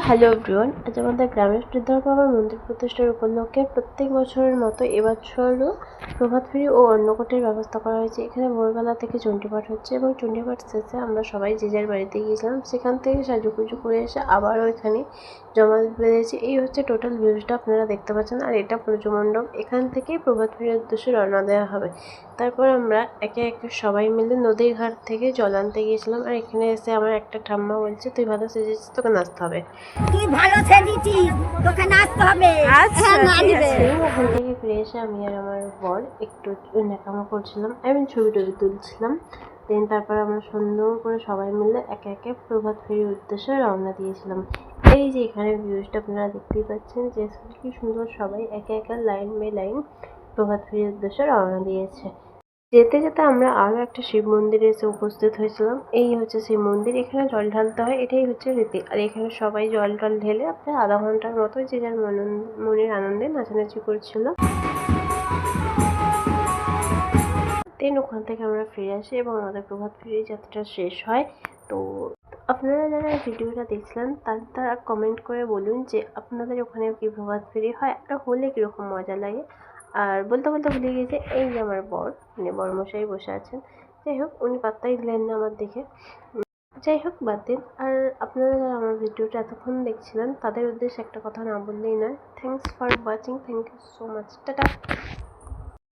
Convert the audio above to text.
Hello everyone, আজ আমাদের গ্রামের বৃদ্ধার বাবার মন্দির প্রতিষ্ঠার উপলক্ষে প্রত্যেক বছরের মতো এবছরও প্রভাত ফেরি ও অন্নকূটের ব্যবস্থা করা হয়েছে। এখানে ভোরবেলা থেকে চণ্ডীপাঠ হচ্ছে এবং চণ্ডীপাঠ শেষে আমরা সবাই যে যার বাড়িতে গিয়েছিলাম। সেখান থেকে সাজুগুজু করে এসে আবারও এখানে জমা বেঁধেছি। এই হচ্ছে টোটাল ভিউজটা আপনারা দেখতে পাচ্ছেন। আর এটা পুজো মণ্ডপ। এখান থেকেই প্রভাত ফেরির উদ্দেশ্যে রওনা দেওয়া হবে। তারপর আমরা একে একে সবাই মিলে নদীর ঘাট থেকে জল আনতে গিয়েছিলাম। আর এখানে এসে আমার একটা ঠাম্মা বলছে, তুই ভালো সেজেছিস, তোকে নাচতে হবে। তুই ভালো সেজেছিস, তোকে নাচতে হবে। আচ্ছা, ওখান থেকে ফিরে এসে আমি আর আমার বর একটু ন্যাকামো করছিলাম, ছবি টবি তুলছিলাম। দেন তারপর আমরা সুন্দর করে সবাই মিলে একে একে প্রভাত ফেরির উদ্দেশ্যে রওনা দিয়েছিলাম। এই যে এখানে ভিউজটা আপনারা দেখতেই পাচ্ছেন যে কি সুন্দর, সবাই একে একে লাইন বাই লাইন প্রভাত ফেরির উদ্দেশ্যে রওনা দিয়েছে। যেতে যেতে আমরা আরও একটা শিব মন্দিরে এসে উপস্থিত হয়েছিলাম। এই হচ্ছে সেই মন্দির। এখানে জল ঢালতে হয়, এটাই হচ্ছে রীতি। আর এখানে সবাই জল টল ঢেলে প্রায় আধা ঘন্টার মতো যে যার মনের আনন্দে নাচানাচি করছিল। দেন ওখান থেকে আমরা ফিরে আসি এবং আমাদের প্রভাত ফেরি যাত্রা শেষ হয়। তো আপনারা যারা ভিডিওটা দেখছিলেন তারা কমেন্ট করে বলুন যে আপনাদের ওখানে কি প্রভাত ফেরি হয়, আর হলে কীরকম মজা লাগে। আর বলতে বলতে ভুলে গিয়েছে, এই যে আমার বর, মানে বরমশাই বসে আছেন। যাই হোক, উনি পাত্তাই দিলেন না আমার দেখে। যাই হোক, বাদ দিন। আর আপনারা যারা আমার ভিডিওটা এতক্ষণ দেখছিলেন তাদের উদ্দেশ্যে একটা কথা না বললেই নয়। Thanks for watching, thank you so much, tata.